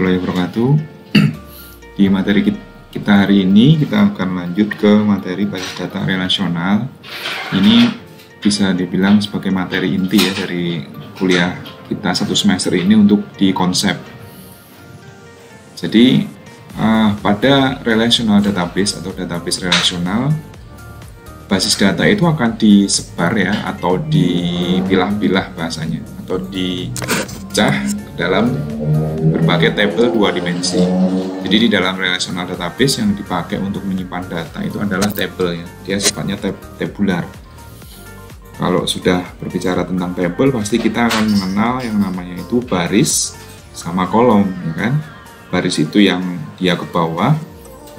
warahmatullahi wabarakatuh. Di materi kita hari ini kita akan lanjut ke materi basis data relasional. Ini bisa dibilang sebagai materi inti ya dari kuliah kita satu semester ini untuk di konsep. Jadi pada relational database atau database relasional, basis data itu akan disebar ya, atau dipilah-pilah bahasanya, atau dipecah dalam berbagai tabel dua dimensi. Jadi di dalam relational database yang dipakai untuk menyimpan data itu adalah tabel ya, dia sifatnya tabular. Kalau sudah berbicara tentang tabel, pasti kita akan mengenal yang namanya itu baris sama kolom, ya kan? Baris itu yang dia ke bawah,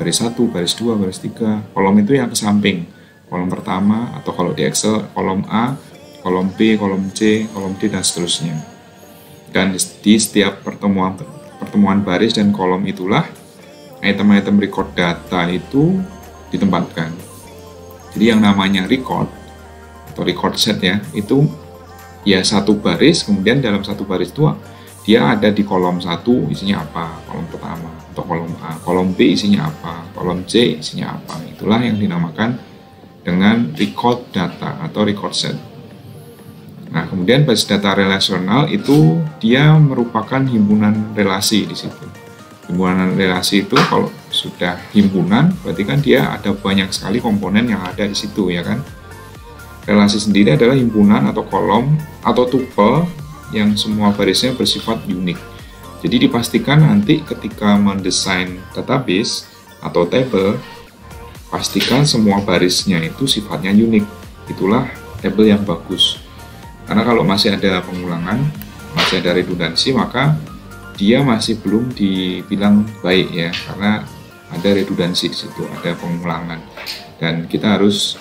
baris 1, baris 2, baris 3, kolom itu yang ke samping. Kolom pertama, atau kalau di Excel kolom A, kolom B, kolom C, kolom D, dan seterusnya. Dan di setiap pertemuan baris dan kolom itulah item-item record data itu ditempatkan. Jadi yang namanya record atau record set ya, itu ya satu baris, kemudian dalam satu baris itu dia ada di kolom 1 isinya apa, kolom pertama, atau kolom A, kolom B isinya apa, kolom C isinya apa. Itulah yang dinamakan dengan record data atau record set. Nah, kemudian basis data relasional itu dia merupakan himpunan relasi di situ. Himpunan relasi itu kalau sudah himpunan berarti kan dia ada banyak sekali komponen yang ada di situ ya kan. Relasi sendiri adalah himpunan atau kolom atau tuple yang semua barisnya bersifat unik. Jadi dipastikan nanti ketika mendesain database atau table, pastikan semua barisnya itu sifatnya unik. Itulah tabel yang bagus. Karena kalau masih ada pengulangan, masih ada redundansi, maka dia masih belum dibilang baik ya, karena ada redundansi di situ, ada pengulangan. Dan kita harus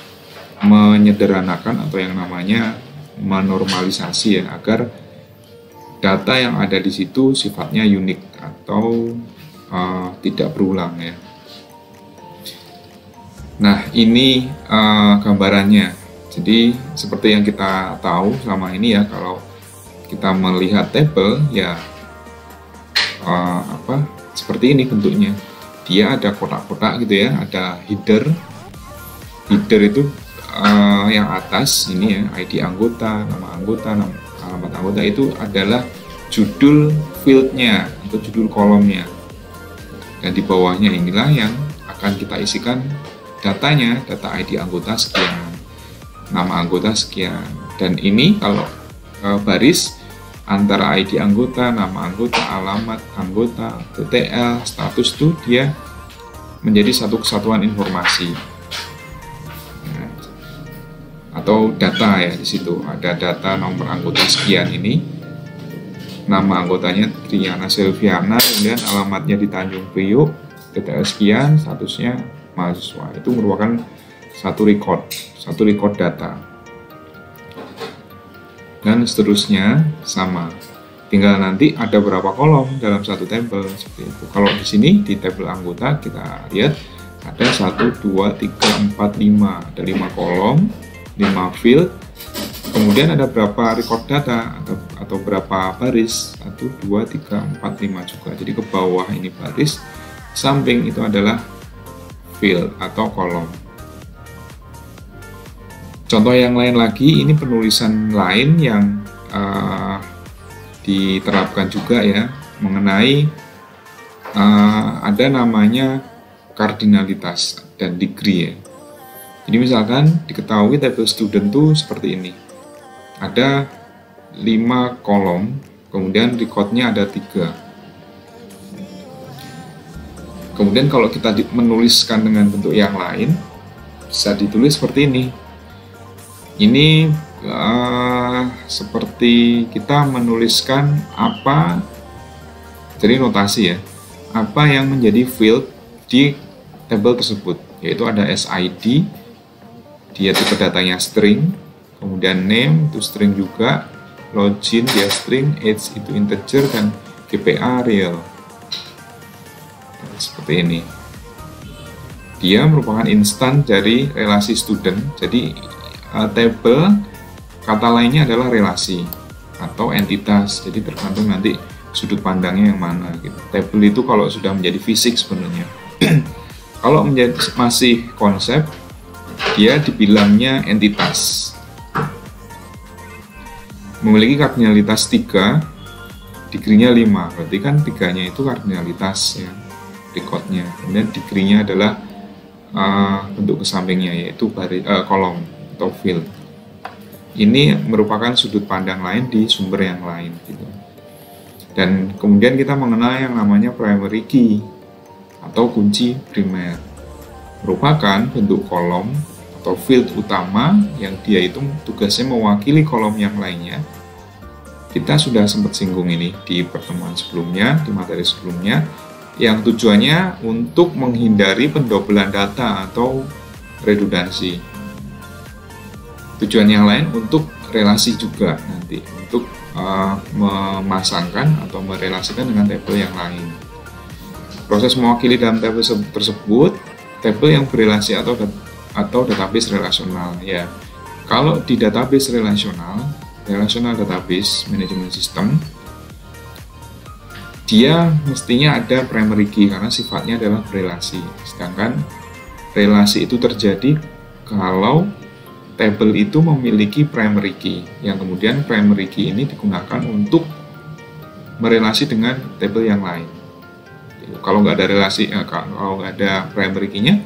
menyederhanakan atau yang namanya menormalisasi ya, agar data yang ada di situ sifatnya unik atau tidak berulang ya. Nah, ini gambarannya. Jadi seperti yang kita tahu selama ini ya, kalau kita melihat tabel ya seperti ini bentuknya. Dia ada kotak-kotak gitu ya, ada header. Header itu yang atas ini ya, ID anggota, nama anggota, alamat anggota, itu adalah judul fieldnya atau judul kolomnya. Dan di bawahnya inilah yang akan kita isikan datanya, data ID anggota sekian, nama anggota sekian. Dan ini kalau baris antara ID anggota, nama anggota, alamat anggota, TTL, status itu dia menjadi satu kesatuan informasi atau data ya. Di situ ada data nomor anggota sekian ini, nama anggotanya Triana Silviana, kemudian alamatnya di Tanjung Priok, TTL sekian, statusnya mahasiswa. Itu merupakan satu record data. Dan seterusnya sama. Tinggal nanti ada berapa kolom dalam satu tabel seperti itu. Kalau di sini di tabel anggota kita lihat ada 1, 2, 3, 4, 5. Ada 5 kolom, 5 field. Kemudian ada berapa record data atau berapa baris? 1, 2, 3, 4, 5 juga. Jadi ke bawah ini baris, samping itu adalah field atau kolom. Contoh yang lain lagi, ini penulisan lain yang diterapkan juga ya, mengenai ada namanya kardinalitas dan degree ya. Jadi misalkan diketahui tabel student itu seperti ini, ada 5 kolom, kemudian recordnya ada 3. Kemudian kalau kita menuliskan dengan bentuk yang lain, bisa ditulis seperti ini. Ini seperti kita menuliskan apa, jadi notasi ya, apa yang menjadi field di tabel tersebut, yaitu ada SID, dia tipe datanya string, kemudian name itu string juga, login dia string, age itu integer, dan GPA real. Seperti ini. Dia merupakan instan dari relasi student. Jadi tabel kata lainnya adalah relasi atau entitas. Jadi tergantung nanti sudut pandangnya yang mana gitu. Tabel itu kalau sudah menjadi fisik sebenarnya. Kalau menjadi masih konsep, dia dibilangnya entitas. Memiliki kardinalitas 3, degree-nya 5. Berarti kan 3-nya itu kardinalitas ya, recordnya. Kemudian degree-nya adalah bentuk kesampingnya, yaitu kolom atau field. Ini merupakan sudut pandang lain di sumber yang lain gitu. Dan kemudian kita mengenal yang namanya primary key atau kunci primer, merupakan bentuk kolom atau field utama yang dia itu tugasnya mewakili kolom yang lainnya. Kita sudah sempat singgung ini di pertemuan sebelumnya, di materi sebelumnya, yang tujuannya untuk menghindari pendobelan data atau redundansi. Tujuan yang lain untuk relasi juga nanti, untuk memasangkan atau merelasikan dengan tabel yang lain. Proses mewakili dalam tabel tersebut, tabel yang berelasi atau database relasional ya. Kalau di database relational database management system, dia mestinya ada primary key karena sifatnya adalah berelasi. Sedangkan relasi itu terjadi kalau tabel itu memiliki primary key, yang kemudian primary key ini digunakan untuk merelasi dengan tabel yang lain. Kalau nggak ada relasi, kalau nggak ada primary key-nya,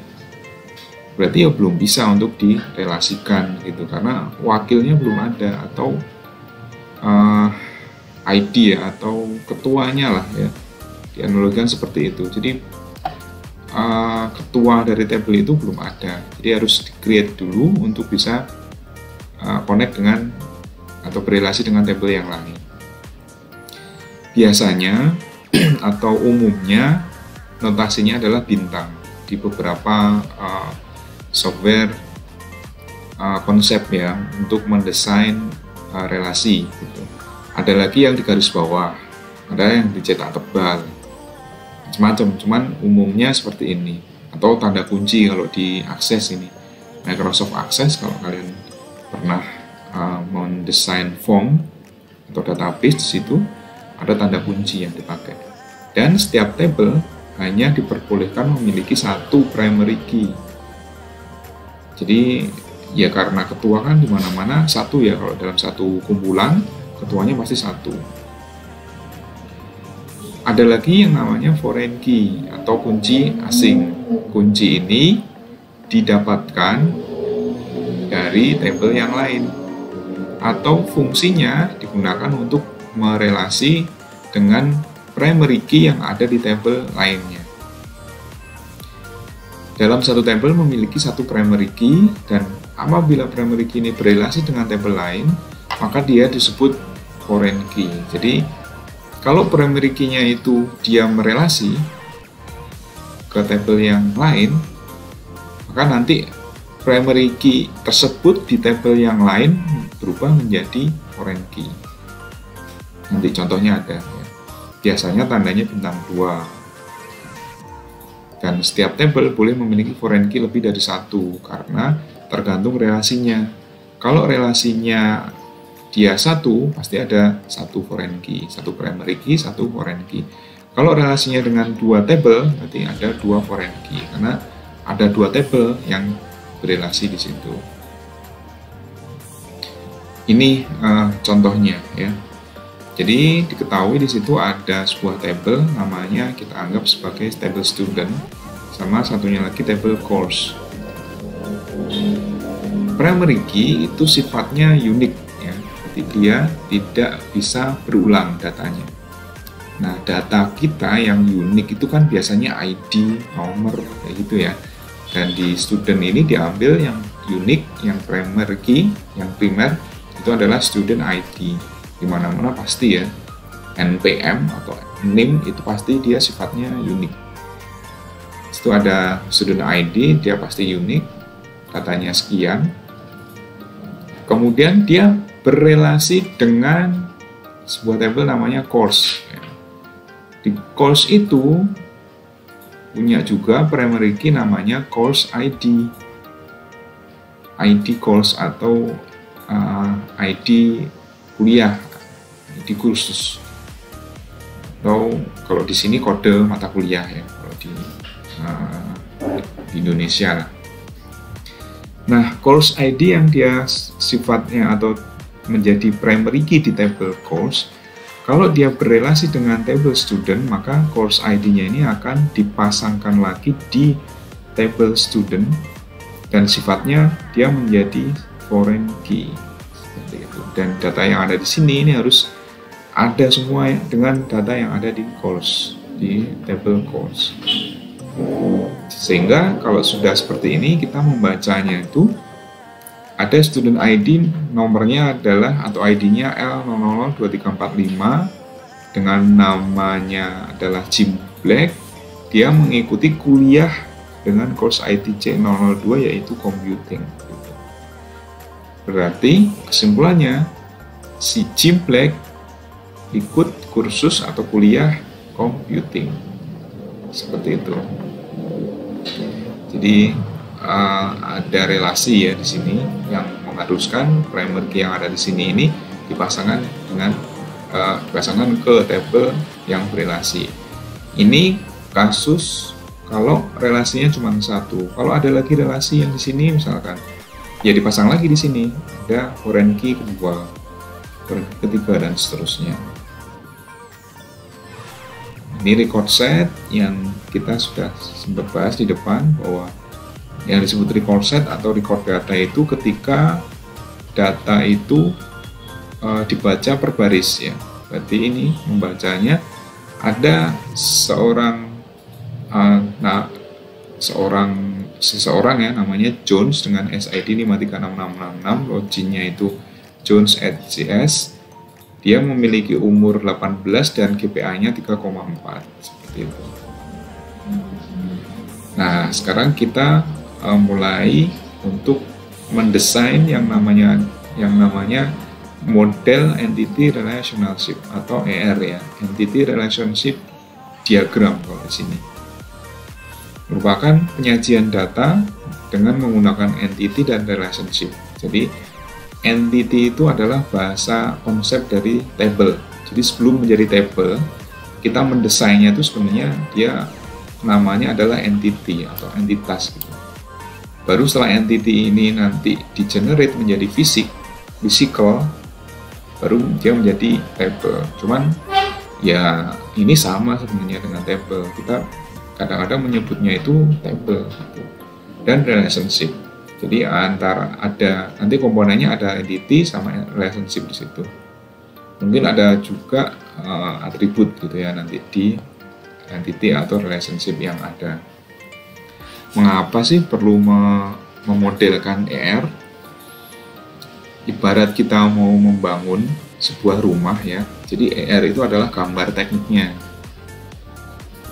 berarti ya belum bisa untuk direlasikan gitu, karena wakilnya belum ada, atau ID ya, atau ketuanya lah ya, dianalogikan seperti itu. Jadi ketua dari tabel itu belum ada, jadi harus di-create dulu untuk bisa connect dengan atau berelasi dengan tabel yang lain. Biasanya atau umumnya notasinya adalah bintang di beberapa software konsep ya, untuk mendesain relasi gitu. Ada lagi yang di garis bawah, ada yang dicetak tebal, macam-macam. Cuman umumnya seperti ini, atau tanda kunci kalau di Access ini, Microsoft Access, kalau kalian pernah mendesain form atau database, di situ ada tanda kunci yang dipakai. Dan setiap tabel hanya diperbolehkan memiliki satu primary key. Jadi ya karena ketua kan di mana-mana satu ya, kalau dalam satu kumpulan ketuanya pasti satu. Ada lagi yang namanya foreign key atau kunci asing. Kunci ini didapatkan dari tabel yang lain, atau fungsinya digunakan untuk merelasi dengan primary key yang ada di tabel lainnya. Dalam satu tabel memiliki satu primary key, dan apabila primary key ini berelasi dengan tabel lain, maka dia disebut foreign key. Jadi kalau primary key-nya itu dia merelasi ke tabel yang lain, maka nanti primary key tersebut di tabel yang lain berubah menjadi foreign key. Nanti contohnya ada ya. Biasanya tandanya bintang 2. Dan setiap tabel boleh memiliki foreign key lebih dari satu karena tergantung relasinya. Kalau relasinya dia satu, pasti ada satu foreign key, satu primary key, satu foreign key. Kalau relasinya dengan dua tabel, berarti ada dua foreign key karena ada dua tabel yang berelasi di situ. Ini contohnya ya. Jadi diketahui di situ ada sebuah tabel, namanya kita anggap sebagai tabel student, sama satunya lagi tabel course. Primary key itu sifatnya unik ya, jadi dia tidak bisa berulang datanya. Nah, data kita yang unik itu kan biasanya ID, nomor kayak gitu ya. Dan di student ini diambil yang unik, yang primary key, yang primer itu adalah student ID. Di mana-mana pasti ya, NPM atau NIM itu pasti dia sifatnya unik. Itu ada student ID, dia pasti unik, datanya sekian. Kemudian dia berelasi dengan sebuah tabel namanya course. Di course itu punya juga primary key namanya course ID. ID course atau ID kuliah, ID kursus. atau kalau di sini kode mata kuliah ya, kalau di Indonesia lah. Nah, course ID yang dia sifatnya atau menjadi primary key di table course, kalau dia berrelasi dengan table student, maka course ID-nya ini akan dipasangkan lagi di table student dan sifatnya dia menjadi foreign key seperti itu. Dan data yang ada di sini ini harus ada semua dengan data yang ada di course, di table course. Sehingga kalau sudah seperti ini, kita membacanya itu ada student ID, nomornya adalah atau ID-nya L002345 dengan namanya adalah Jim Black. Dia mengikuti kuliah dengan course ID C002 yaitu computing. Berarti kesimpulannya si Jim Black ikut kursus atau kuliah computing seperti itu. Jadi ada relasi ya di sini yang mengharuskan primary key yang ada di sini ini dipasangkan ke table yang berelasi. Ini kasus kalau relasinya cuma satu. Kalau ada lagi relasi yang di sini misalkan, ya dipasang lagi di sini. Ada foreign key kedua, foreign key ketiga dan seterusnya. Ini record set yang kita sudah sempat bahas di depan, bahwa yang disebut record set atau record data itu ketika data itu dibaca per baris ya. Berarti ini membacanya ada seseorang ya, namanya Jones dengan SID 536666, loginnya itu Jones@cs. Dia memiliki umur 18 dan GPA-nya 3,4 seperti itu. Nah, sekarang kita mulai untuk mendesain yang namanya model entity relationship atau ER ya, entity relationship diagram kalau di sini. Merupakan penyajian data dengan menggunakan entity dan relationship. Jadi entity itu adalah bahasa konsep dari table. Jadi sebelum menjadi table, kita mendesainnya itu sebenarnya dia namanya adalah entity atau entitas gitu. Baru setelah entity ini nanti di-generate menjadi physical, baru dia menjadi table. Cuman ya ini sama sebenarnya dengan table. Kita kadang-kadang menyebutnya itu table gitu. Dan relationship. Jadi nanti komponennya ada entity sama relationship di situ. Mungkin ada juga atribut gitu ya nanti di entity atau relationship yang ada. Mengapa sih perlu memodelkan ER? Ibarat kita mau membangun sebuah rumah ya. Jadi ER itu adalah gambar tekniknya.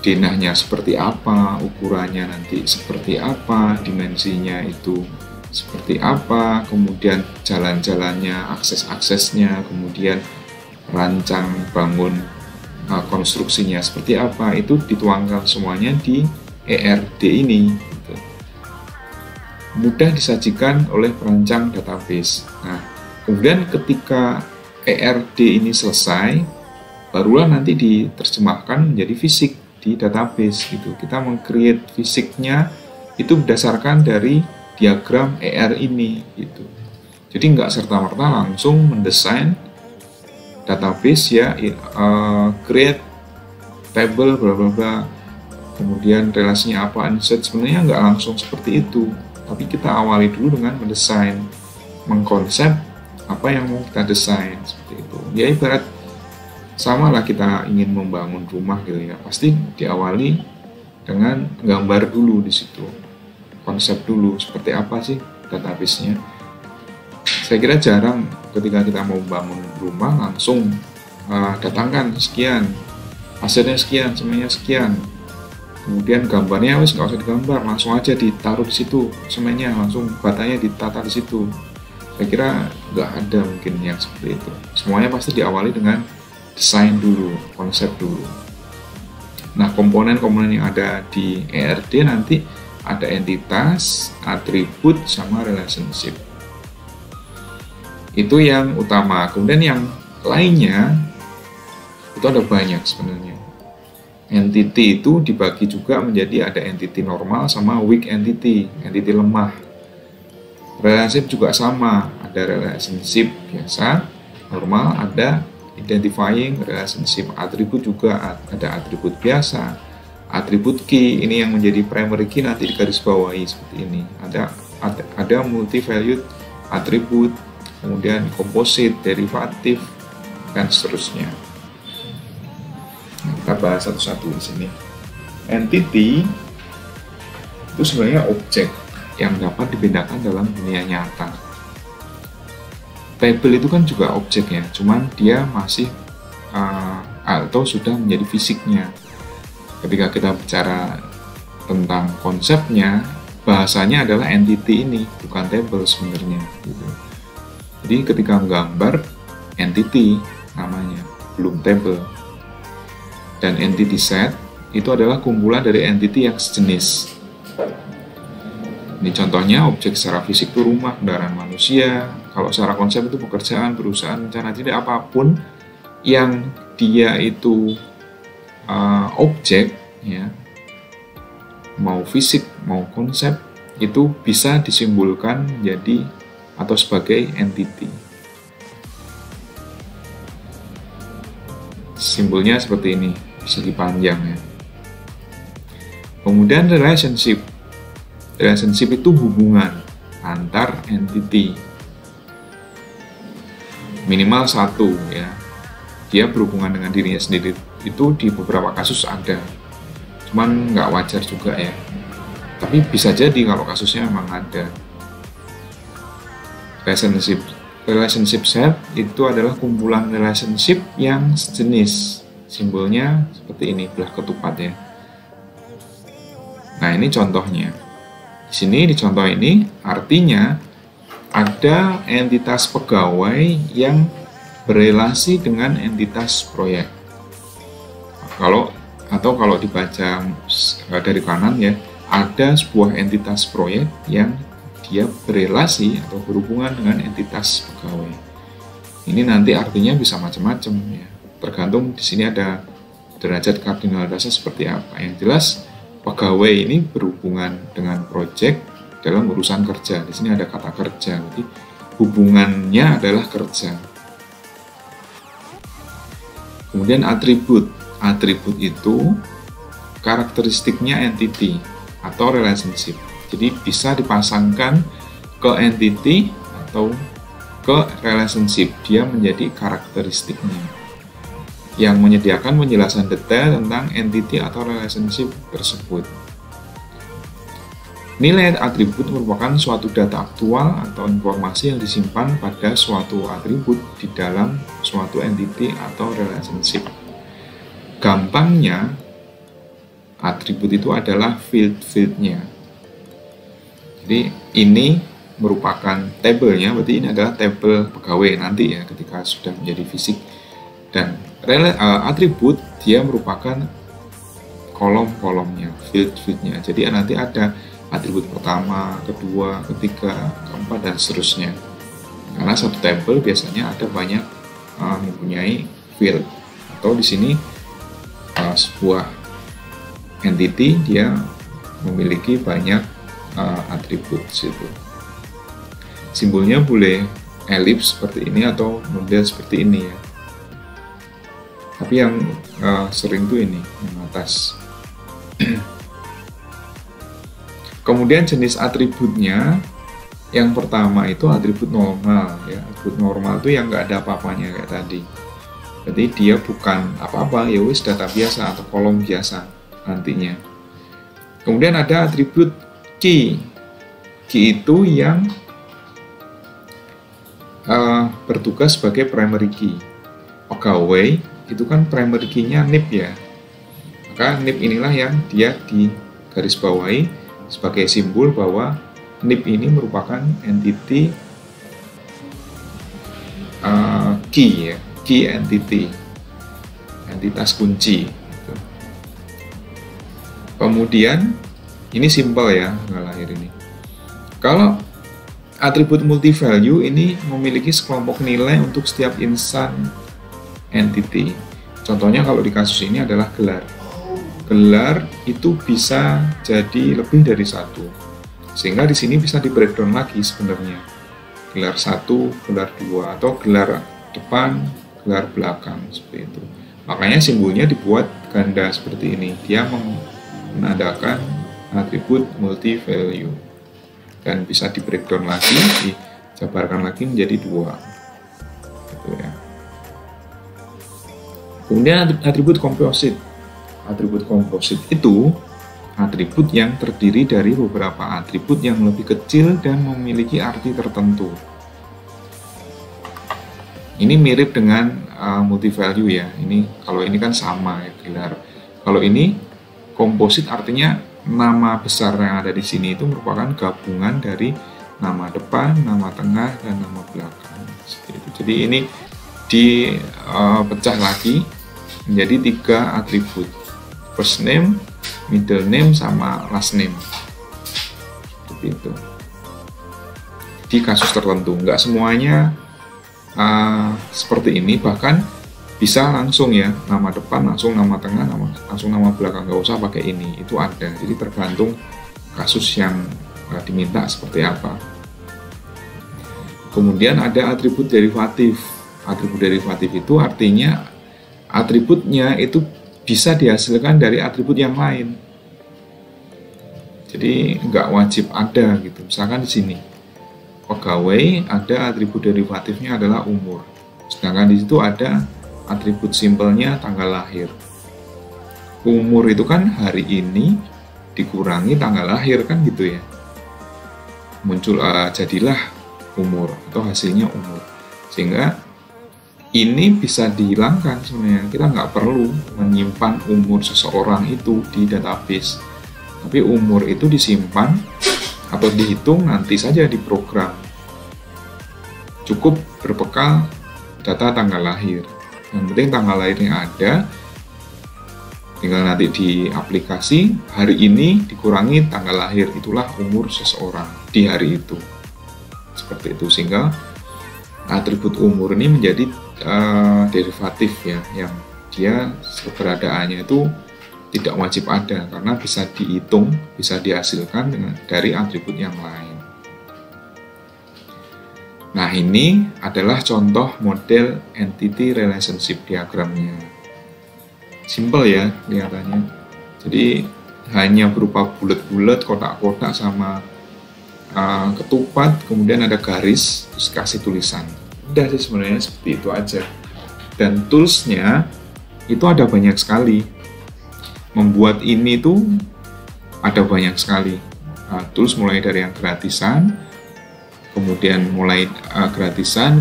Denahnya seperti apa, ukurannya nanti seperti apa, dimensinya itu seperti apa, kemudian jalan-jalannya, akses-aksesnya, kemudian rancang bangun konstruksinya seperti apa, itu dituangkan semuanya di ERD ini gitu. Mudah disajikan oleh perancang database. Nah, kemudian ketika ERD ini selesai, barulah nanti diterjemahkan menjadi fisik di database gitu. Kita meng-create fisiknya itu berdasarkan dari diagram ER ini gitu. Jadi nggak serta-merta langsung mendesain database ya, create table bla bla bla, kemudian relasinya apa, insert, sebenarnya nggak langsung seperti itu. Tapi kita awali dulu dengan mendesain, mengkonsep apa yang mau kita desain seperti itu. Ya ibarat sama lah kita ingin membangun rumah gitu ya, pasti diawali dengan gambar dulu di situ, konsep dulu seperti apa sih database-nya. Saya kira jarang ketika kita mau bangun rumah langsung datangkan sekian, hasilnya sekian, semuanya sekian, kemudian gambarnya wis nggak usah digambar, langsung aja ditaruh di situ, semuanya langsung batanya ditata di situ. Saya kira nggak ada mungkin yang seperti itu. Semuanya pasti diawali dengan desain dulu, konsep dulu. Nah, komponen-komponen yang ada di ERD nanti ada entitas, atribut, sama relationship. Itu yang utama. Kemudian yang lainnya itu ada banyak sebenarnya. entity itu dibagi juga menjadi ada entity normal sama weak entity, entity lemah. Relationship juga sama, ada relationship biasa, normal, ada identifying relationship. Atribut juga ada atribut biasa, atribut key, ini yang menjadi primary key nanti di garis bawahi seperti ini. Ada multi-valued atribut, kemudian composite, derivatif, dan seterusnya. Nah, kita bahas satu-satu di sini. Entity itu sebenarnya objek yang dapat dipindahkan dalam dunia nyata. Table itu kan juga objeknya, cuman dia masih atau sudah menjadi fisiknya. Ketika kita bicara tentang konsepnya, bahasanya adalah entity ini, bukan table sebenarnya. Gitu. Jadi ketika menggambar, entity namanya, belum table. Dan entity set itu adalah kumpulan dari entity yang sejenis. Ini contohnya objek secara fisik itu rumah, kendaraan manusia. Kalau secara konsep itu pekerjaan, perusahaan, rencana, tidak apapun yang dia itu objek, ya, mau fisik, mau konsep, itu bisa disimbolkan menjadi atau sebagai entity. Simbolnya seperti ini, segi panjang ya. Kemudian relationship. Relationship itu hubungan antar entity. Minimal satu ya. Dia berhubungan dengan dirinya sendiri. Itu di beberapa kasus ada. Cuman nggak wajar juga ya. Tapi bisa jadi kalau kasusnya memang ada. Relationship set itu adalah kumpulan relationship yang sejenis. Simbolnya seperti ini, belah ketupat ya. Nah, ini contohnya. Di sini di contoh ini artinya ada entitas pegawai yang berelasi dengan entitas proyek. Kalau dibaca dari kanan ya, ada sebuah entitas proyek yang dia berelasi atau berhubungan dengan entitas pegawai. Ini nanti artinya bisa macam-macam ya. Tergantung di sini ada derajat kardinalitasnya seperti apa. Yang jelas pegawai ini berhubungan dengan proyek dalam urusan kerja. Di sini ada kata kerja, jadi hubungannya adalah kerja. Kemudian atribut. Atribut itu karakteristiknya entity atau relationship. Jadi bisa dipasangkan ke entity atau ke relationship. Dia menjadi karakteristiknya yang menyediakan penjelasan detail tentang entity atau relationship tersebut. Nilai atribut merupakan suatu data aktual atau informasi yang disimpan pada suatu atribut di dalam suatu entity atau relationship. Gampangnya, atribut itu adalah field-fieldnya. Jadi ini merupakan tabelnya, berarti ini adalah tabel pegawai nanti ya ketika sudah menjadi fisik. Dan atribut dia merupakan kolom-kolomnya, field-fieldnya. Jadi nanti ada atribut pertama, kedua, ketiga, keempat, dan seterusnya. Karena satu tabel biasanya ada banyak mempunyai field. Atau di sini sebuah entity dia memiliki banyak atribut situ. Simbolnya boleh elips seperti ini atau model seperti ini ya. Tapi yang sering tuh ini yang atas. Kemudian jenis atributnya, yang pertama itu atribut normal ya. Atribut normal itu yang nggak ada apa-apanya kayak tadi. Jadi dia bukan apa-apa, ya wis data biasa atau kolom biasa nantinya. Kemudian ada atribut key. Key itu yang bertugas sebagai primary key. Pegawai itu kan primary key-nya NIP ya. Maka NIP inilah yang dia di garis bawahi sebagai simbol bahwa NIP ini merupakan entity key ya, key entity, entitas kunci. Gitu. Kemudian ini simpel ya, nggak lahir ini. Kalau atribut multi-value ini memiliki sekelompok nilai untuk setiap insan entity. Contohnya kalau di kasus ini adalah gelar. gelar itu bisa jadi lebih dari satu, sehingga di sini bisa di breakdown lagi sebenarnya, gelar 1, gelar 2, atau gelar depan, gelar belakang, seperti itu. Makanya simbolnya dibuat ganda seperti ini, dia menandakan atribut multi value, dan bisa di breakdown lagi, dijabarkan lagi menjadi 2 gitu ya. Kemudian atribut komposit. Atribut komposit itu atribut yang terdiri dari beberapa atribut yang lebih kecil dan memiliki arti tertentu. Ini mirip dengan multi value ya. Kalau ini kan sama ya, gelar. Kalau ini komposit artinya nama besar yang ada di sini itu merupakan gabungan dari nama depan, nama tengah, dan nama belakang. Seperti itu. Jadi ini dipecah lagi menjadi 3 atribut: first name, middle name, sama last name. Seperti itu. Di kasus tertentu, nggak semuanya seperti ini, bahkan bisa langsung ya, nama depan langsung nama tengah, langsung nama belakang, nggak usah pakai ini, itu ada. Jadi tergantung kasus yang diminta seperti apa. Kemudian ada atribut derivatif. Atribut derivatif itu artinya atributnya itu bisa dihasilkan dari atribut yang lain. Jadi nggak wajib ada gitu. Misalkan di sini pegawai, ada atribut derivatifnya adalah umur. Sedangkan di situ ada atribut simpelnya tanggal lahir. Umur itu kan hari ini dikurangi tanggal lahir kan gitu ya. Muncul jadilah umur atau hasilnya umur. Sehingga ini bisa dihilangkan sebenarnya. Kita nggak perlu menyimpan umur seseorang itu di database. Tapi umur itu disimpan atau dihitung nanti saja di program. Cukup berbekal data tanggal lahir. Yang penting tanggal lahirnya ada, tinggal nanti di aplikasi hari ini dikurangi tanggal lahir, itulah umur seseorang di hari itu. Seperti itu, sehingga atribut umur ini menjadi derivatif ya, yang dia keberadaannya itu tidak wajib ada karena bisa dihitung, bisa dihasilkan dari atribut yang lain. Nah, ini adalah contoh model entity relationship diagramnya. Simple ya kelihatannya. Jadi hanya berupa bulat-bulat, kotak-kotak, sama ketupat, kemudian ada garis, terus kasih tulisan. Udah sih sebenarnya seperti itu aja. Dan toolsnya itu ada banyak sekali. Membuat ini tuh ada banyak sekali. Tools mulai dari yang gratisan, kemudian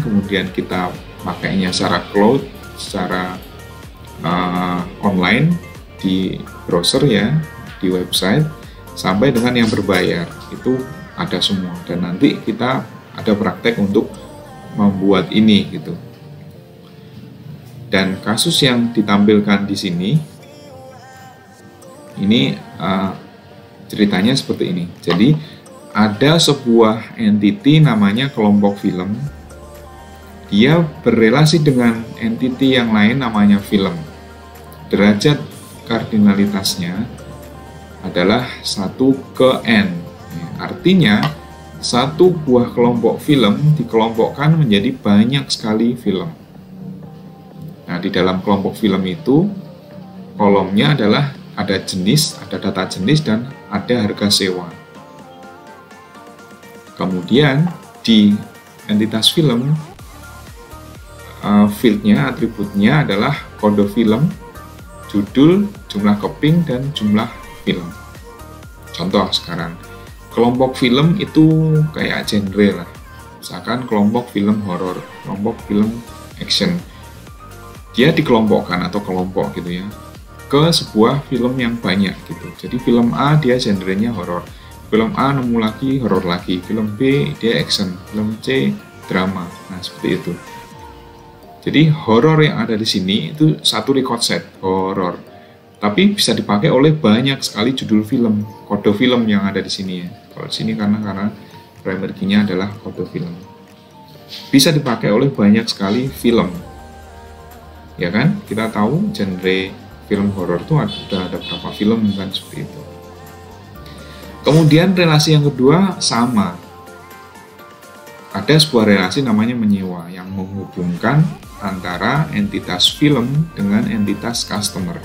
kemudian kita pakainya secara cloud, secara online di browser ya, di website, sampai dengan yang berbayar. Itu ada semua. Dan nanti kita ada praktek untuk membuat ini gitu. Dan kasus yang ditampilkan di sini ini ceritanya seperti ini. Jadi ada sebuah entity namanya kelompok film. Dia berrelasi dengan entity yang lain namanya film. Derajat kardinalitasnya adalah 1/n. Artinya satu buah kelompok film dikelompokkan menjadi banyak sekali film. Nah, di dalam kelompok film itu kolomnya adalah ada jenis, ada data jenis, dan ada harga sewa. Kemudian di entitas film, fieldnya, atributnya adalah kode film, judul, jumlah keping, dan jumlah film. Contoh sekarang, kelompok film itu kayak genre lah. Misalkan kelompok film horor, kelompok film action. Dia dikelompokkan atau kelompok gitu ya, ke sebuah film yang banyak gitu. Jadi film A dia genrenya horor, film A nemu lagi horor lagi, film B dia action, film C drama. Nah, seperti itu. Jadi horor yang ada di sini itu satu record set horor. Tapi bisa dipakai oleh banyak sekali judul film, kode film yang ada di sini ya. Kalau di sini karena primary key-nya adalah kode film. Bisa dipakai oleh banyak sekali film. Ya kan? Kita tahu genre film horor tuh ada berapa film kan, seperti itu. Kemudian relasi yang kedua sama. Ada sebuah relasi namanya menyewa yang menghubungkan antara entitas film dengan entitas customer.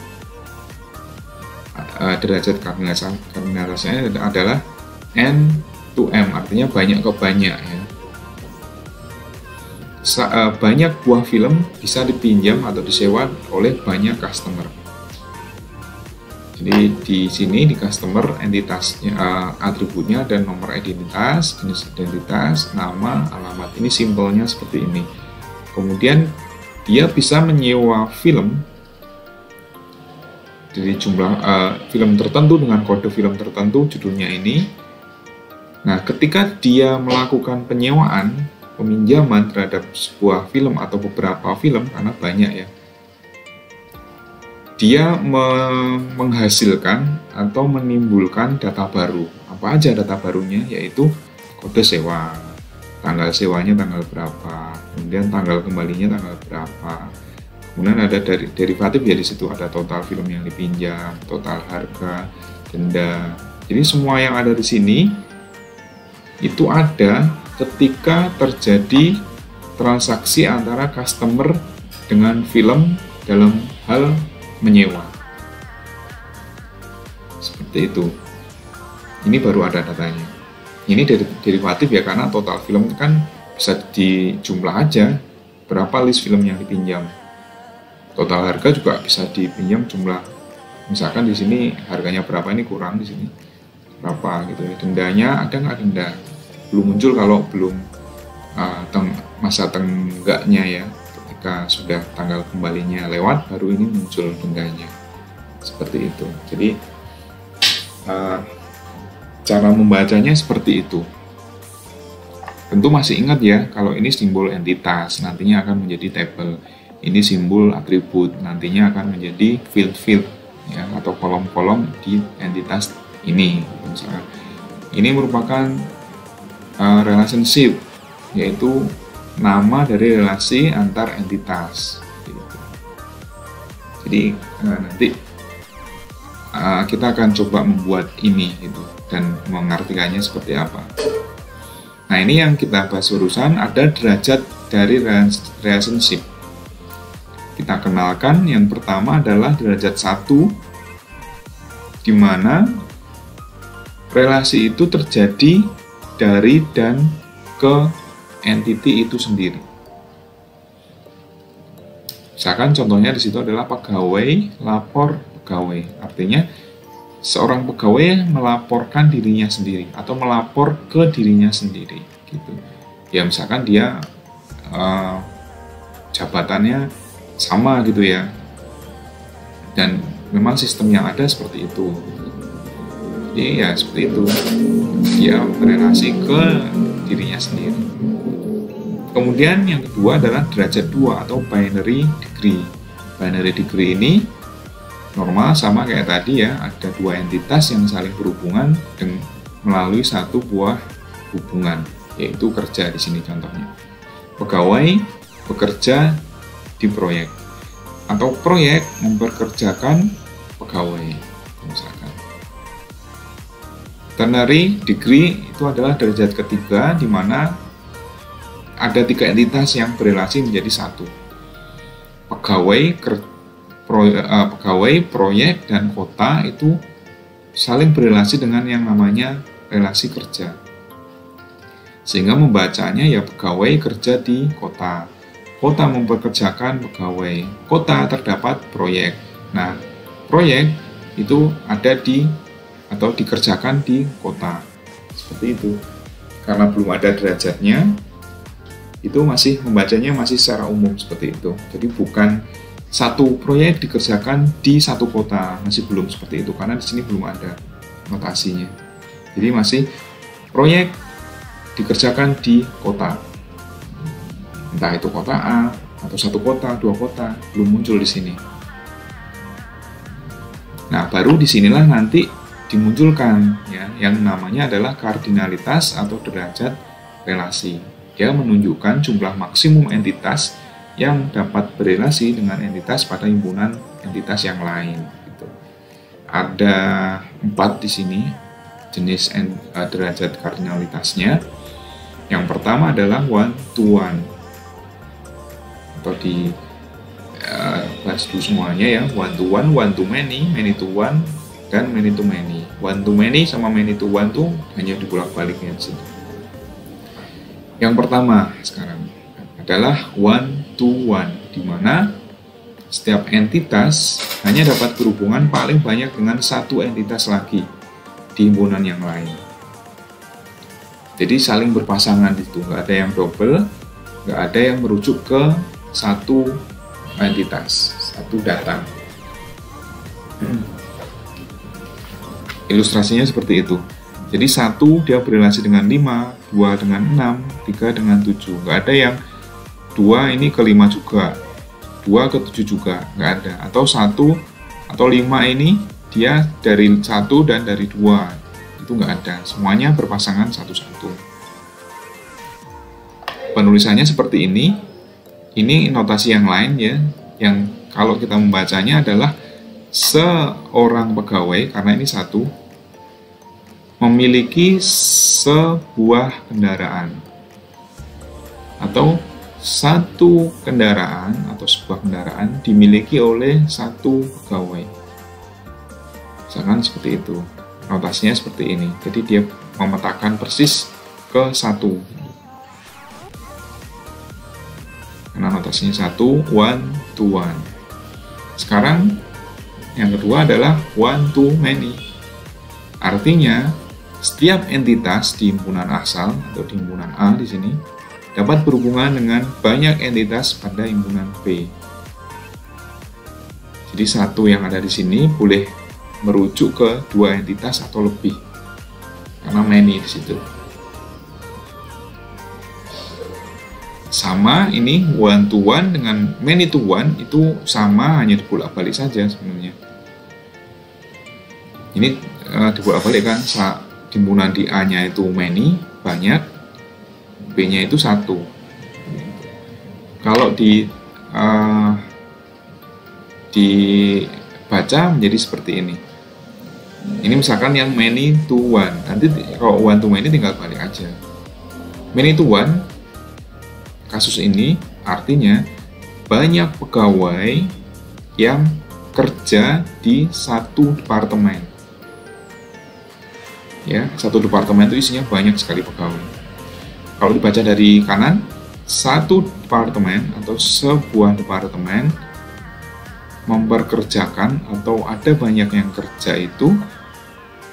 Derajat kardinalitasnya adalah N to M, artinya banyak ke banyak ya. Banyak buah film bisa dipinjam atau disewa oleh banyak customer. Jadi di sini di customer entitasnya, atributnya dan nomor identitas, jenis identitas, nama, alamat. Ini simpelnya seperti ini. Kemudian dia bisa menyewa film dari jumlah film tertentu dengan kode film tertentu, judulnya ini. Nah, ketika dia melakukan peminjaman terhadap sebuah film atau beberapa film, karena banyak ya, dia menghasilkan atau menimbulkan data baru. Apa aja data barunya? Yaitu kode sewa, tanggal sewanya tanggal berapa, kemudian tanggal kembalinya tanggal berapa. Kemudian ada derivatif ya, di situ ada total film yang dipinjam, total harga, denda. Jadi semua yang ada di sini itu ada ketika terjadi transaksi antara customer dengan film dalam hal menyewa. Seperti itu. Ini baru ada datanya. Ini derivatif ya, karena total film kan bisa dijumlah aja berapa list film yang dipinjam. Total harga juga bisa dipinjam jumlah. Misalkan di sini harganya berapa, ini kurang di sini berapa gitu ya. Dendanya ada nggak denda? Belum muncul kalau belum masa tenggaknya ya. Ketika sudah tanggal kembalinya lewat, baru ini muncul dendanya. Seperti itu. Jadi cara membacanya seperti itu. Tentu masih ingat ya, kalau ini simbol entitas, nantinya akan menjadi tabel. Ini simbol atribut, nantinya akan menjadi field ya, atau kolom-kolom di entitas ini. Misalkan ini merupakan relationship, yaitu nama dari relasi antar entitas. Jadi nanti kita akan coba membuat ini gitu, dan mengartikannya seperti apa. Nah, ini yang kita bahas urusan ada derajat dari relationship. Kita kenalkan yang pertama adalah derajat 1, di mana relasi itu terjadi dari dan ke entity itu sendiri. Misalkan contohnya di situ adalah pegawai lapor pegawai. Artinya seorang pegawai melaporkan dirinya sendiri atau melapor ke dirinya sendiri gitu. Ya misalkan dia jabatannya sama gitu ya. Dan memang sistem yang ada seperti itu. Jadi ya seperti itu. Dia berelasi ke dirinya sendiri. Kemudian yang kedua adalah derajat 2 atau binary degree. Binary degree ini normal sama kayak tadi ya, ada dua entitas yang saling berhubungan melalui satu buah hubungan, yaitu kerja di sini contohnya. Pegawai bekerja di proyek atau proyek mempekerjakan pegawai misalkan. Ternary degree itu adalah derajat ketiga di mana ada 3 entitas yang berelasi menjadi satu. Pegawai, proyek, dan kota itu saling berelasi dengan yang namanya relasi kerja. Sehingga membacanya ya pegawai kerja di kota. Kota mempekerjakan pegawai. Kota terdapat proyek. Nah, proyek itu ada di atau dikerjakan di kota. Seperti itu. Karena belum ada derajatnya, itu masih membacanya masih secara umum seperti itu. Jadi bukan satu proyek dikerjakan di satu kota, masih belum seperti itu karena di sini belum ada notasinya. Jadi masih proyek dikerjakan di kota. Entah itu kota A atau satu kota, 2 kota, belum muncul di sini. Nah, baru disinilah nanti dimunculkan ya, yang namanya adalah kardinalitas atau derajat relasi. Dia menunjukkan jumlah maksimum entitas yang dapat berelasi dengan entitas pada himpunan entitas yang lain. Gitu. Ada 4 di sini jenis derajat kardinalitasnya. Yang pertama adalah one to one, atau di bahas dulu semuanya ya, one to many, many to one, dan many to many. One to many sama many to one tuh hanya dibolak-baliknya di sini. Yang pertama sekarang adalah one to one, di mana setiap entitas hanya dapat berhubungan paling banyak dengan satu entitas lagi di himpunan yang lain. Jadi saling berpasangan itu, nggak ada yang double, nggak ada yang merujuk ke satu entitas, satu data. Ilustrasinya seperti itu. Jadi 1 dia berrelasi dengan 5, 2 dengan 6, 3 dengan 7. Nggak ada yang 2 ini ke 5 juga, 2 ke 7 juga, nggak ada. Atau 1 atau 5 ini dia dari 1 dan dari 2, itu nggak ada. Semuanya berpasangan satu-satu. Penulisannya seperti ini. Ini notasi yang lain ya, yang kalau kita membacanya adalah seorang pegawai, karena ini 1, memiliki sebuah kendaraan, atau satu kendaraan atau sebuah kendaraan dimiliki oleh satu pegawai. Misalkan seperti itu, notasinya seperti ini. Jadi dia memetakan persis ke 1, karena notasinya 1, one to one. Sekarang yang kedua adalah one to many. Artinya setiap entitas di himpunan asal atau di himpunan A di sini dapat berhubungan dengan banyak entitas pada himpunan B. Jadi 1 yang ada di sini boleh merujuk ke 2 entitas atau lebih, karena many di situ. Sama ini one to one dengan many to one itu sama, hanya dibolak-balik saja sebenarnya. Ini dibolak-balik kan, himpunan di A-nya itu many, banyak, B-nya itu 1. Kalau dibaca menjadi seperti ini. Ini misalkan yang many to one. Nanti kalau one to many tinggal balik aja. Many to one, kasus ini artinya banyak pegawai yang kerja di satu departemen. Ya, satu departemen itu isinya banyak sekali pegawai. Kalau dibaca dari kanan, satu departemen atau sebuah departemen memperkerjakan atau ada banyak yang kerja itu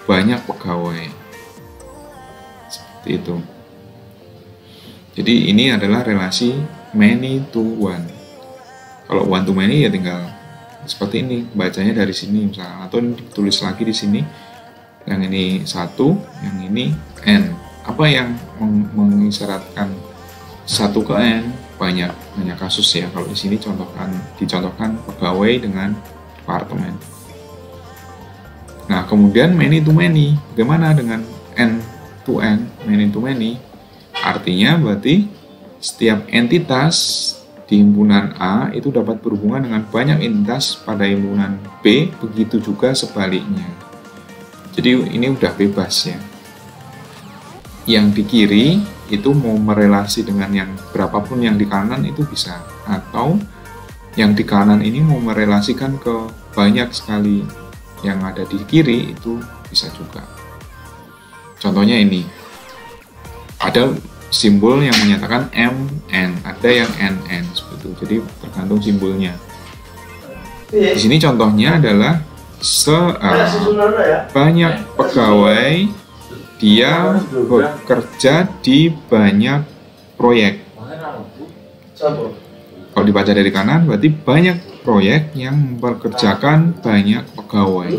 banyak pegawai. Seperti itu. Jadi ini adalah relasi many to one. Kalau one to many ya tinggal seperti ini, bacanya dari sini misalnya, atau ditulis lagi di sini. Yang ini 1, yang ini n. Apa yang mengisyaratkan 1 ke n? Banyak kasus ya. Kalau di sini dicontohkan pegawai dengan departemen. Nah, kemudian many to many. Bagaimana dengan n to n, many to many? Artinya berarti setiap entitas di himpunan A itu dapat berhubungan dengan banyak entitas pada himpunan B, begitu juga sebaliknya. Jadi ini udah bebas ya. Yang di kiri itu mau merelasi dengan yang berapapun yang di kanan itu bisa. Atau yang di kanan ini mau merelasikan ke banyak sekali yang ada di kiri, itu bisa juga. Contohnya ini. Ada simbol yang menyatakan MN, ada yang NN seperti itu. Jadi tergantung simbolnya. Di sini contohnya adalah banyak pegawai, dia bekerja di banyak proyek. Kalau dibaca dari kanan berarti banyak proyek yang mempekerjakan banyak pegawai.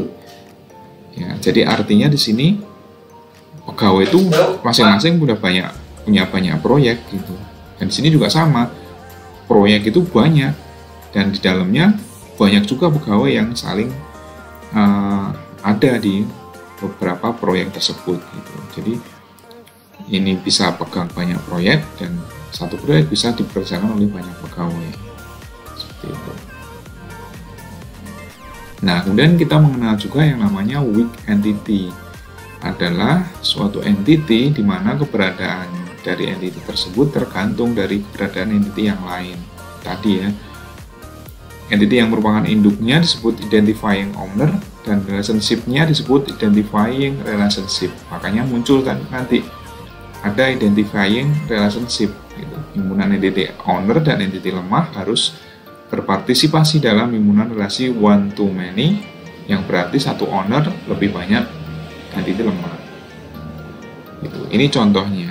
Ya, jadi artinya di sini pegawai itu masing-masing punya banyak proyek gitu. Dan di sini juga sama, proyek itu banyak dan di dalamnya banyak juga pegawai yang saling ada di beberapa proyek tersebut gitu. Jadi ini bisa pegang banyak proyek dan satu proyek bisa dikerjakan oleh banyak pegawai. seperti itu. Nah, kemudian kita mengenal juga yang namanya weak entity, adalah suatu entity di mana keberadaan dari entity tersebut tergantung dari keberadaan entity yang lain. Tadi ya, entity yang merupakan induknya disebut identifying owner dan relationship-nya disebut identifying relationship. Makanya muncul nanti ada identifying relationship gitu. Himpunan entity owner dan entity lemah harus berpartisipasi dalam himpunan relasi one to many, yang berarti satu owner lebih banyak entity lemah gitu. Ini contohnya.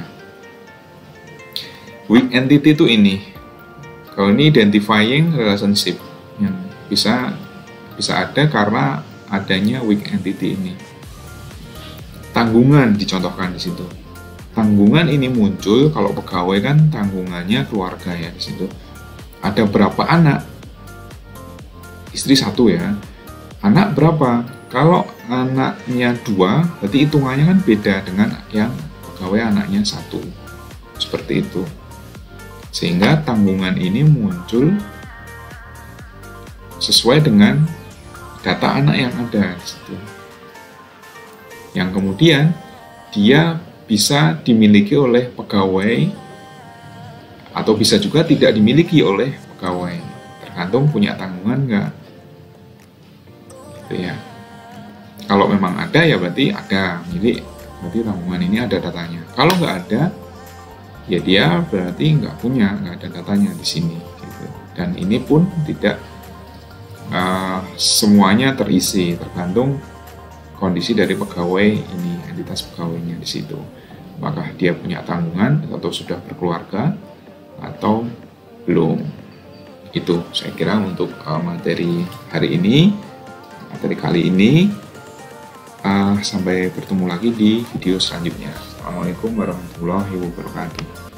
Weak entity itu ini. Kalau ini identifying relationship yang bisa ada karena adanya weak entity ini. Tanggungan dicontohkan di situ. Tanggungan ini muncul kalau pegawai kan tanggungannya keluarga ya di situ. Ada berapa anak? Istri 1 ya. Anak berapa? Kalau anaknya 2, berarti hitungannya kan beda dengan yang pegawai anaknya 1. Seperti itu. Sehingga tanggungan ini muncul sesuai dengan data anak yang ada di situ. Yang kemudian dia bisa dimiliki oleh pegawai atau bisa juga tidak dimiliki oleh pegawai, tergantung punya tanggungan nggak. Gitu ya. Kalau memang ada ya berarti ada milik, berarti tanggungan ini ada datanya. Kalau nggak ada, ya dia berarti nggak ada datanya di sini. Gitu. Dan ini pun tidak semuanya terisi, tergantung kondisi dari pegawai ini, entitas pegawainya di situ. Apakah dia punya tanggungan atau sudah berkeluarga atau belum. Itu saya kira untuk materi hari ini, materi kali ini. Sampai bertemu lagi di video selanjutnya. Assalamualaikum warahmatullahi wabarakatuh.